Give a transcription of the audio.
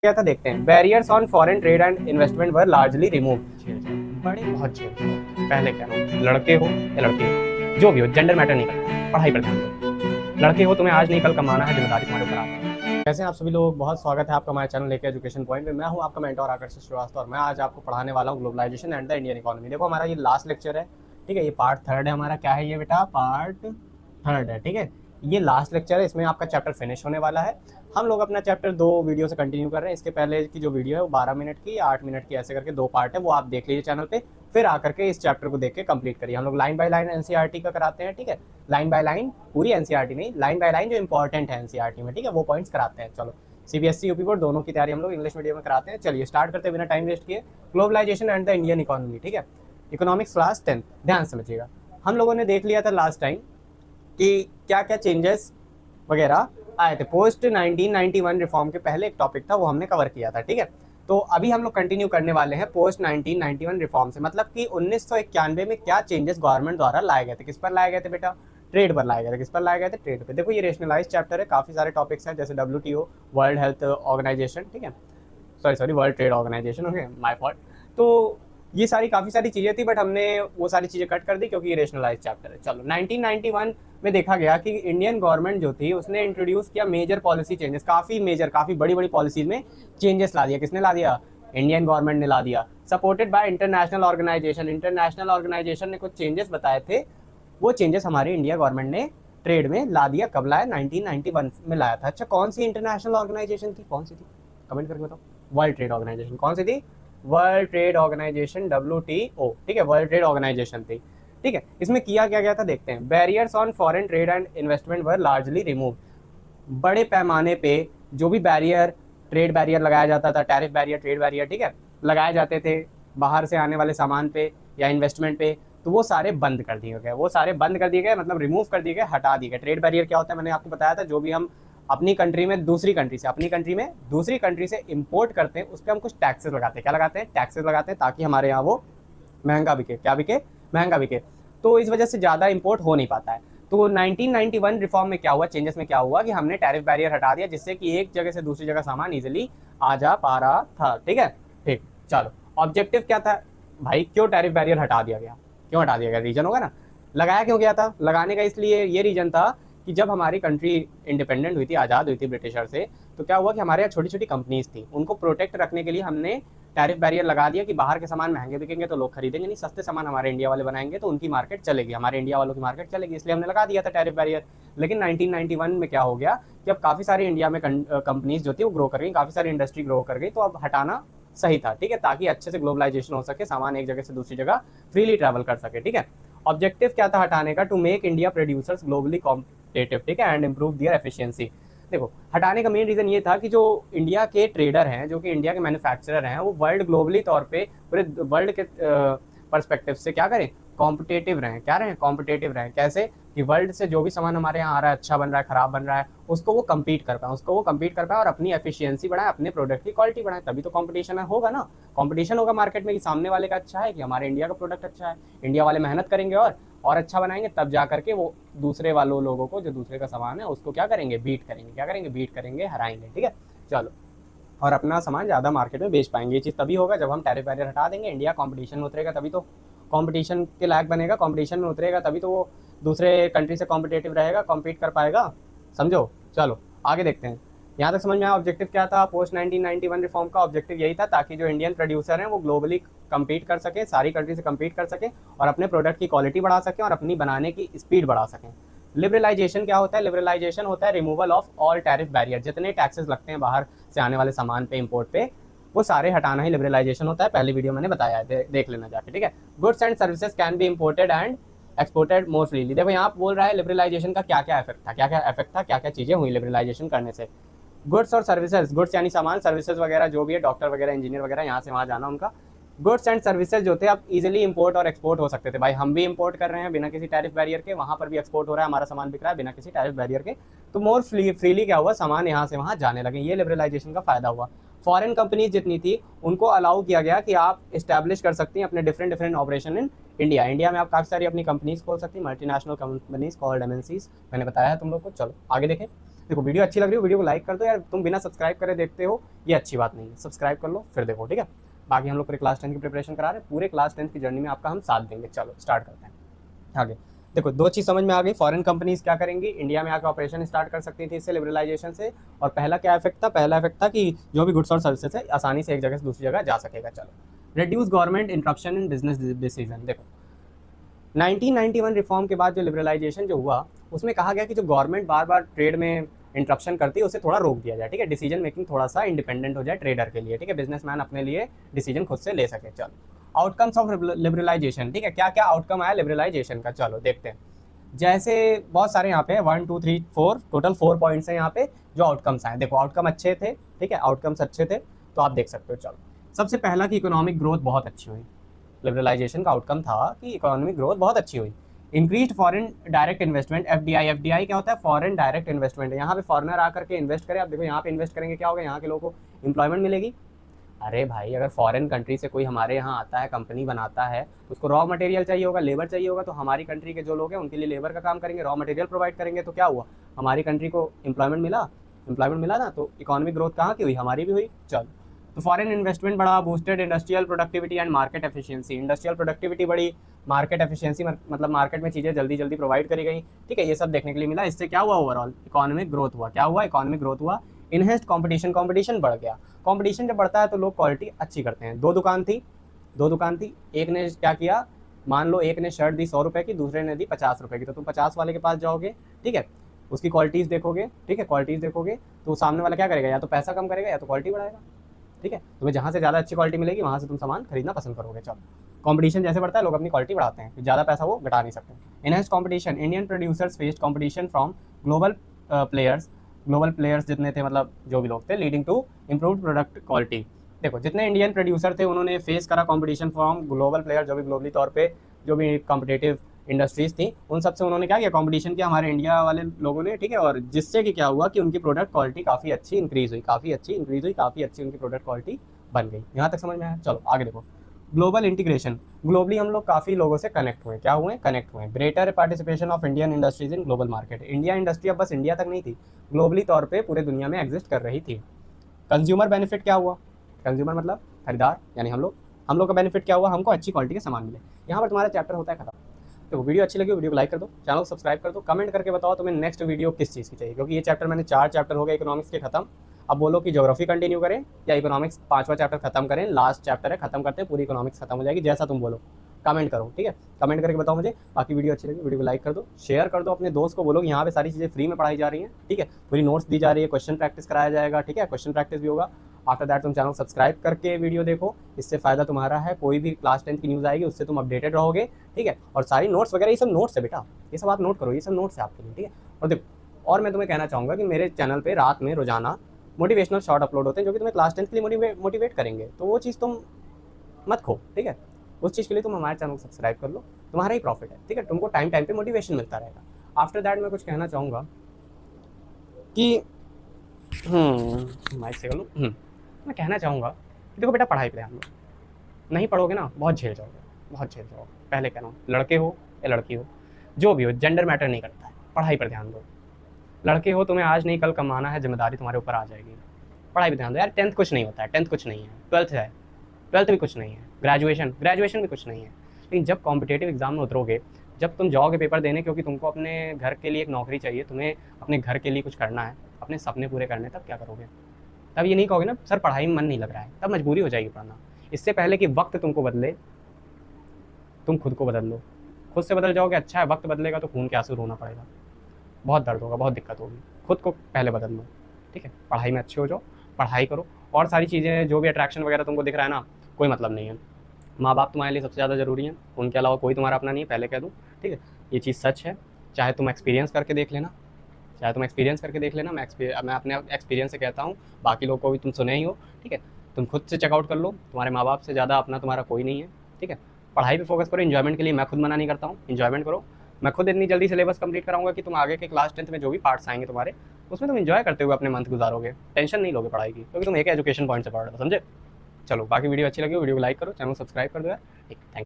क्या था देखते हैं। Barriers on foreign trade and investment were largely remove. बड़े बहुत छेड़ पहले कह रहा हूँ, लड़के हो या लड़की हो, जो भी हो, जेंडर मैटर नहीं करता, पढ़ाई पर ध्यान दो। लड़के हो, तुम्हें आज नहीं कल कमाना है, जिम्मेदारी तुम्हारे ऊपर आता है। कैसे हैं आप सभी लोग, बहुत स्वागत है आपका हमारे चैनल लेके एजुकेशन पॉइंट में। मैं हूँ आपका मेंटर आकर्षित श्रीवास्तव और मैं आज आपको पढ़ाने वाला हूँ globalization and the Indian economy. देखो हमारा ये लास्ट लेक्चर है, ठीक है, ये पार्ट थर्ड है हमारा। क्या है ये बेटा? पार्ट थर्ड है, ठीक है। ये लास्ट लेक्चर है, इसमें आपका चैप्टर फिनिश होने वाला है। हम लोग अपना चैप्टर 2 वीडियो से कंटिन्यू कर रहे हैं। इसके पहले की जो वीडियो है वो 12 मिनट की, 8 मिनट की, ऐसे करके 2 पार्ट है, वो आप देख लीजिए चैनल पे। फिर आकर के इस चैप्टर को देख के कंप्लीट करिए। हम लोग लाइन बाय लाइन एनसीईआरटी का कराते हैं, ठीक है। लाइन बाय लाइन, पूरी एनसीईआरटी नहीं, लाइन बाय लाइन जो इंपॉर्टेंट है एनसीईआरटी में, ठीक है, वो पॉइंट्स कराते हैं। चलो, सीबीएसई यूपी बोर्ड दोनों की तैयारी हम लोग इंग्लिश मीडियम में कराते हैं। चलिए स्टार्ट करते बिना टाइम वेस्ट किए। Globalization and the Indian economy, ठीक है, इकोनॉमिक्स क्लास 10। ध्यान समझिएगा, हम लोगों ने देख लिया था लास्ट टाइम कि क्या क्या चेंजेस वगैरह आए थे पोस्ट 1991 रिफॉर्म के। पहले एक टॉपिक था वो हमने कवर किया था, ठीक है। तो अभी हम लोग कंटिन्यू करने वाले हैं पोस्ट 1991 रिफॉर्म से, मतलब कि 1991 में क्या चेंजेस गवर्नमेंट द्वारा लाए गए थे। किस पर लाए गए थे बेटा? ट्रेड पर लाए गए थे। किस पर लाए गए थे? ट्रेड पे। देखो ये रेशनलाइज चैप्टर है, काफी सारे टॉपिक्स हैं, जैसे WTO, वर्ल्ड हेल्थ ऑर्गेनाइजेशन, ठीक है, sorry world trade organization, okay, my fault. तो ये सारी काफ़ी सारी चीज़ें थी, बट हमने वो सारी चीज़ें कट कर दी क्योंकि ये रेशनलाइज चैप्टर है। चलो, 1991 में देखा गया कि इंडियन गवर्नमेंट जो थी उसने इंट्रोड्यूस किया मेजर पॉलिसी चेंजेस। काफ़ी मेजर, काफ़ी बड़ी बड़ी पॉलिसीज में चेंजेस ला दिया। किसने ला दिया? इंडियन गवर्नमेंट ने ला दिया, supported by international organization. International organization ने कुछ चेंजेस बताए थे, वो चेंजेस हमारी इंडिया गवर्नमेंट ने ट्रेड में ला दिया। कब लाया? 1991 में लाया था। अच्छा, कौन सी इंटरनेशनल ऑर्गेनाइजेशन थी? कौन सी थी? कमेंट करके बताओ। World trade organization. कौन सी थी? वर्ल्ड ट्रेड ऑर्गेनाइजेशन, WTO, ठीक है, वर्ल्ड ट्रेड ऑर्गेनाइजेशन थी, ठीक है। इसमें किया क्या गया था देखते हैं। Barriers on foreign trade and investment were largely remove. बड़े पैमाने पे जो भी बैरियर, ट्रेड बैरियर लगाया जाता था, टैरिफ बैरियर, ट्रेड बैरियर, ठीक है, लगाए जाते थे बाहर से आने वाले सामान पे या इन्वेस्टमेंट पे, तो वो सारे बंद कर दिए गए। वो सारे बंद कर दिए गए, मतलब रिमूव कर दिए गए, हटा दिए गए। ट्रेड बैरियर क्या होता है? मैंने आपको बताया था, जो भी हम अपनी कंट्री में दूसरी कंट्री से, अपनी कंट्री में दूसरी कंट्री से इंपोर्ट करते हैं, उस पर हम कुछ टैक्सेस लगाते हैं। क्या लगाते हैं? टैक्सेस लगाते हैं, ताकि हमारे यहाँ वो महंगा बिके। क्या बिके? महंगा बिके। तो इस वजह से ज़्यादा इंपोर्ट हो नहीं पाता है। तो 1991 रिफॉर्म में क्या हुआ, चेंजेस में क्या हुआ कि हमने टैरिफ बैरियर हटा दिया, जिससे कि एक जगह से दूसरी जगह सामान इजीली आ जा पा रहा था, ठीक है। ठीक, चलो, ऑब्जेक्टिव क्या था भाई? क्यों टैरिफ बैरियर हटा दिया गया? क्यों हटा दिया गया? रीजन होगा ना, लगाया क्यों गया था? लगाने का इसलिए ये रीजन था कि जब हमारी कंट्री इंडिपेंडेंट हुई थी, आज़ाद हुई थी ब्रिटिशर से, तो क्या हुआ कि हमारे यहाँ छोटी छोटी कंपनीज थी, उनको प्रोटेक्ट रखने के लिए हमने टैरिफ बैरियर लगा दिया कि बाहर के सामान महंगे बिकेंगे तो लोग खरीदेंगे नहीं, सस्ते सामान हमारे इंडिया वाले बनाएंगे तो उनकी मार्केट चलेगी, हमारे इंडिया वालों की मार्केट चलेगी, इसलिए हमने लगा दिया था टैरिफ बैरियर। लेकिन 1991 में क्या हो गया कि अब काफ़ी सारी इंडिया में कंपनीज जो थी वो ग्रो कर गई, काफ़ी सारी इंडस्ट्री ग्रो कर गई, तो अब हटाना सही था, ठीक है, ताकि अच्छे से ग्लोबलाइजेशन हो सके, सामान एक जगह से दूसरी जगह फ्रीली ट्रैवल कर सके, ठीक है। ऑब्जेक्टिव क्या था हटाने का? To make India producers globally competitive, ठीक है, एंड इम्प्रूव दियर एफिशिएंसी। देखो, हटाने का मेन रीजन ये था कि जो इंडिया के ट्रेडर हैं, जो कि इंडिया के मैन्युफैक्चरर हैं, वो वर्ल्ड ग्लोबली तौर पे पूरे वर्ल्ड के पर्सपेक्टिव से क्या करें? कॉम्पिटेटिव रहें। क्या रहें? कॉम्पिटेटिव रहें। कैसे? कि वर्ल्ड से जो भी सामान हमारे यहाँ आ रहा है, अच्छा बन रहा है, खराब बन रहा है, उसको वो कम्पीट कर पाए, और अपनी एफिशिएंसी बढ़ाए, अपने प्रोडक्ट की क्वालिटी बढ़ाए, तभी तो कंपटीशन होगा ना। कंपटीशन होगा मार्केट में कि सामने वाले का अच्छा है, कि हमारे इंडिया का प्रोडक्ट अच्छा है, इंडिया वाले मेहनत करेंगे और अच्छा बनाएंगे, तब जा करके वो दूसरे वालों लोगों को, जो दूसरे का सामान है, उसको क्या करेंगे? बीट करेंगे। क्या करेंगे? बीट करेंगे, हराएंगे, ठीक है। चलो, और अपना सामान ज़्यादा मार्केट में बेच पाएंगे। ये चीज़ तभी होगा जब हम टैरिफ बैरियर हटा देंगे, इंडिया कंपटीशन में उतरेगा, तभी तो कंपटीशन के लायक बनेगा, कंपटीशन में उतरेगा तभी तो वो दूसरे कंट्री से कॉम्पिटेटिव रहेगा, कॉम्पीट कर पाएगा। समझो, चलो आगे देखते हैं। यहाँ तक समझ में आया ऑब्जेक्टिव क्या था? पोस्ट 1991 रिफॉर्म का ऑब्जेक्टिव यही था, ताकि जो इंडियन प्रोड्यूसर हैं वो ग्लोबली कम्पीट कर सकें, सारी कंट्री से कम्पीट कर सकें, और अपने प्रोडक्ट की क्वालिटी बढ़ा सकें और अपनी बनाने की स्पीड बढ़ा सकें। लिबरलाइजेशन क्या होता है? लिबरलाइजेशन होता है removal of all tariff barrier. जितने टैक्सेस लगते हैं बाहर से आने वाले सामान पे, इंपोर्ट पे, वो सारे हटाना ही लिबरलाइजेशन होता है। पहली वीडियो मैंने बताया है, देख लेना जाके, ठीक है। Goods and services can be imported and exported more freely. देखो यहाँ बोल रहा है लिबरलाइजेशन का क्या क्या इफेक्ट था, क्या क्या चीज़ें हुई लिबरलाइजेशन करने से। गुड्स और सर्विसेज, गुड्स यानी सामान, सर्विसेज वगैरह जो भी है, डॉक्टर वगैरह, इंजीनियर वगैरह, यहाँ से वहाँ जाना उनका। गुड्स एंड सर्विसेज जो थे अब इजीली इंपोर्ट और एक्सपोर्ट हो सकते थे। भाई हम भी इंपोर्ट कर रहे हैं बिना किसी टैरिफ बैरियर के, वहाँ पर भी एक्सपोर्ट हो रहा है, हमारा सामान बिक रहा है बिना किसी टैरिफ बैरियर के, तो मोर फ्रीली क्या हुआ? सामान यहाँ से वहाँ जाने लगे। ये लिबरलाइजेशन का फायदा हुआ। फॉरेन कंपनीज जितनी थी उनको अलाउ किया गया कि आप इस्टेब्लिश कर सकती हैं अपने different operation in India. India में आप काफ़ी सारी अपनी कंपनीज खोल सकती हैं, मल्टीनेशनल कंपनीज कॉल्ड MNCs, मैंने बताया है तुम लोग को। चलो आगे देखें। देखो वीडियो अच्छी लग रही हो वीडियो को लाइक कर दो यार, तुम बिना सब्सक्राइब करे देखते हो ये अच्छी बात नहीं है, सब्सक्राइब कर लो फिर देखो, ठीक है। बाकी हम लोग पूरे क्लास 10 की प्रिपरेशन करा रहे हैं, पूरे क्लास 10 की जर्नी में आपका हम साथ देंगे। चलो स्टार्ट करते हैं आगे। देखो दो चीज़ समझ में आ गई, फॉरेन कंपनीज क्या करेंगी, इंडिया में आकर ऑपरेशन स्टार्ट कर सकती थी इससे लिबरलाइजेशन से। और पहला क्या इफेक्ट था, पहला इफेक्ट था कि जो भी गुड्स और सर्विसेज है आसानी से एक जगह से दूसरी जगह जा सकेगा। चलो reduce government interruption in business decision. देखो 1991 रिफॉर्म के बाद जो लिबरलाइजेशन जो हुआ उसमें कहा गया कि जो गवर्नमेंट बार बार ट्रेड में इंटरप्शन करती है उसे थोड़ा रोक दिया जाए, ठीक है। डिसीजन मेकिंग थोड़ा सा इंडिपेंडेंट हो जाए ट्रेडर के लिए, ठीक है, बिजनेसमैन अपने लिए डिसीजन खुद से ले सके। चलो आउटकम्स ऑफ लिबरलाइजेशन, ठीक है, क्या क्या आउटकम आया लिबरलाइजेशन का, चलो देखते हैं। जैसे बहुत सारे यहाँ पे 1 2 3 4 टोटल 4 पॉइंट्स हैं यहाँ पे जो आउटकम्स आए। देखो आउटकम अच्छे थे, ठीक है, आउटकम्स अच्छे थे तो आप देख सकते हो। चलो सबसे पहला कि इकोनॉमिक ग्रोथ बहुत अच्छी हुई, लिबरलाइजेशन का आउटकम था कि इकोनॉमिक ग्रोथ बहुत अच्छी हुई। Increased foreign direct investment, FDI, FDI क्या होता है, फॉरेन डायरेक्ट इन्वेस्टमेंट, यहाँ पे फॉरेनर आकर के इन्वेस्ट करे। आप देखो यहाँ पे इन्वेस्ट करेंगे क्या होगा, यहाँ के लोगों को एम्प्लॉयमेंट मिलेगी। अरे भाई अगर फॉरेन कंट्री से कोई हमारे यहाँ आता है, कंपनी बनाता है, उसको रॉ मटेरियल चाहिए होगा, लेबर चाहिए होगा, तो हमारी कंट्री के जो लोग हैं उनके लिए लेबर का काम करेंगे, रॉ मटेरियल प्रोवाइड करेंगे, तो क्या हुआ, हमारी कंट्री को एम्प्लॉयमेंट मिला ना, तो इकोनॉमिक ग्रोथ कहाँ की हुई, हमारी भी हुई। चलो तो फॉरेन इन्वेस्टमेंट बढ़ा, boosted industrial productivity and market efficiency, industrial productivity बढ़ी, मार्केट एफिशिएंसी मतलब मार्केट में चीज़ें जल्दी जल्दी प्रोवाइड करी गई, ठीक है, ये सब देखने के लिए मिला। इससे क्या हुआ, ओवरऑल इकोनॉमिक ग्रोथ हुआ। क्या हुआ, इकोनॉमिक ग्रोथ हुआ। इनहेंस्ड कंपटीशन, कंपटीशन बढ़ गया। कंपटीशन जब बढ़ता है तो लोग क्वालिटी अच्छी करते हैं। दो दुकान थी, एक ने क्या किया, मान लो एक ने शर्ट दी 100 रुपये की, दूसरे ने दी 50 रुपये की, तो तुम 50 वाले के पास जाओगे, ठीक है, उसकी क्वालिटीज़ देखोगे, ठीक है, क्वालिटीज़ देखोगे तो सामने वाला क्या करेगा, या तो पैसा कम करेगा या तो क्वालिटी बढ़ाएगा, ठीक है। तुम्हें जहाँ से ज़्यादा अच्छी क्वालिटी मिलेगी वहाँ से तुम सामान खरीदना पसंद करोगे। चलो कंपटीशन जैसे बढ़ता है लोग अपनी क्वालिटी बढ़ाते हैं, ज़्यादा पैसा वो घटा नहीं सकते। Enhanced competition, Indian producers faced competition from global players जितने थे, मतलब जो भी लोग थे, leading to improved product quality. देखो जितने इंडियन प्रोड्यूसर थे उन्होंने फेस करा कंपटीशन फ्रॉम ग्लोबल प्लेयर, जो भी ग्लोबली तौर पे जो भी कॉम्पिटेटिव इंडस्ट्रीज थी उन सबसे उन्होंने क्या किया, कंपटीशन किया हमारे इंडिया वाले लोगों ने, ठीक है। और जिससे कि क्या हुआ कि उनकी प्रोडक्ट क्वालिटी काफ़ी अच्छी इंक्रीज हुई, काफ़ी अच्छी उनकी प्रोडक्ट क्वालिटी बन गई। यहाँ तक समझ में आया। चलो आगे देखो, ग्लोबल इंटीग्रेशन, ग्लोबली हम लोग काफ़ी लोगों से कनेक्ट हुए, क्या हुए, कनेक्ट हुए। Greater participation of Indian industries in global market, India industry अब बस इंडिया तक नहीं थी, ग्लोबली तौर पे पूरे दुनिया में एग्जिस्ट कर रही थी। कंज्यूमर बेनिफिट क्या हुआ, कंज्यूमर मतलब खरीदार, यानी हम लोग का बेनिफिट क्या हुआ, हमको अच्छी क्वालिटी के सामान मिले। यहाँ पर तुम्हारा चैप्टर होता है खत्म। तो वीडियो अच्छी लगी वीडियो को लाइक कर दो, चैनल को सब्सक्राइब कर दो, कमेंट करके बताओ तुम्हें नेक्स्ट वीडियो किस चीज़ की चाहिए, क्योंकि ये चैप्टर मैंने 4 चैप्टर हो गए इकोनॉमिक्स के खत्म। अब बोलो कि ज्योग्राफी कंटिन्यू करें या इकोनॉमिक्स 5वां चैप्टर खत्म करें, लास्ट चैप्टर है, खत्म करते हैं, पूरी इकोनॉमिक्स खत्म हो जाएगी, जैसा तुम बोलो कमेंट करो, ठीक है, कमेंट करके बताओ मुझे। बाकी वीडियो अच्छी लगी वीडियो को लाइक कर दो, शेयर कर दो अपने दोस्त को, बोलो कि यहाँ पे सारी चीज़ें फ्री में पढ़ाई जा रही हैं, ठीक है, पूरी नोट्स दी जा रही है, क्वेश्चन प्रैक्टिस कराया जाएगा, ठीक है, क्वेश्चन प्रैक्टिस भी होगा। आफ्टर दैट तुम चैनल सब्सक्राइब करके वीडियो देखो, इससे फ़ायदा तुम्हारा है, कोई भी क्लास 10 की न्यूज़ आएगी उससे तुम अपडेटेड रहोगे, ठीक है। और सारी नोट्स वगैरह ये सब नोट्स है बेटा, ये सब आप नोट करो, ये सब नोट्स है आपके लिए, ठीक है। और देखो और मैं तुम्हें कहना चाहूँगा कि मेरे चैनल पर रात में रोजाना मोटिवेशनल शॉर्ट अपलोड होते हैं जो कि तुम्हें क्लास 10 के लिए मोटिवेट करेंगे, तो वो चीज़ तुम मत खो, ठीक है। उस चीज़ के लिए तुम हमारे चैनल को सब्सक्राइब कर लो, तुम्हारा ही प्रॉफिट है, ठीक है, तुमको टाइम टाइम पे मोटिवेशन मिलता रहेगा। आफ्टर दैट मैं कुछ कहना चाहूँगा कि माइक से कर लूँ, मैं कहना चाहूँगा कि देखो बेटा पढ़ाई पे ध्यान दो, नहीं पढ़ोगे ना बहुत झेल जाओगे। पहले कह रहा हूँ, लड़के हो या लड़की हो, जो भी हो, जेंडर मैटर नहीं करता है, पढ़ाई पर ध्यान दो। लड़के हो तुम्हें आज नहीं कल कमाना है, जिम्मेदारी तुम्हारे ऊपर आ जाएगी, पढ़ाई पर ध्यान दो यार। 10th कुछ नहीं होता है, 10th कुछ नहीं है, 12th है, 12th भी कुछ नहीं है, ग्रेजुएशन भी कुछ नहीं है। लेकिन जब कॉम्पिटेटिव एग्जाम में उतरोगे, जब तुम जाओगे पेपर देने, क्योंकि तुमको अपने घर के लिए एक नौकरी चाहिए, तुम्हें अपने घर के लिए कुछ करना है, अपने सपने पूरे करने, तब क्या करोगे, तब ये नहीं कहोगे ना सर पढ़ाई में मन नहीं लग रहा है, तब मजबूरी हो जाएगी पढ़ना। इससे पहले कि वक्त तुमको बदले, तुम खुद को बदल लो, खुद से बदल जाओगे अच्छा है, वक्त बदलेगा तो खून के आंसू रोना पड़ेगा, बहुत दर्द होगा, बहुत दिक्कत होगी, खुद को पहले बदल लो, ठीक है। पढ़ाई में अच्छे हो जाओ, पढ़ाई करो, और सारी चीज़ें जो भी अट्रैक्शन वगैरह तुमको दिख रहा है ना, कोई मतलब नहीं है। माँ बाप तुम्हारे लिए सबसे ज़्यादा ज़रूरी है, उनके अलावा कोई तुम्हारा अपना नहीं है, पहले कह दूँ, ठीक है, ये चीज़ सच है। चाहे तुम एक्सपीरियंस करके देख लेना, मैं अपने एक्सपीरियंस से कहता हूँ, बाकी लोगों को भी तुम सुने ही हो, ठीक है। तुम खुद से चेकआउट कर लो, तुम्हारे माँ बाप से ज़्यादा अपना तुम्हारा कोई नहीं है, ठीक है। पढ़ाई पे फोकस करो, इन्जॉयमेंट के लिए मैं खुद मना नहीं करता हूँ, इन्जॉयमेंट करो। मैं खुद इतनी जल्दी सिलेबस कंप्लीट कराऊंगा कि तुम आगे के क्लास 10th में जो भी पार्ट्स आएंगे तुम्हारे, उसमें तुम एंजॉय करते हुए अपने मंथ गुजारोगे, टेंशन नहीं लोगे पढ़ाई की, क्योंकि तुम एक एजुकेशन पॉइंट से पढ़ रहे हो, समझे। चलो बाकी वीडियो अच्छी लगी वीडियो को लाइक करो, चैनल सब्सक्राइब कर दो यार, ठीक, थैंक यू।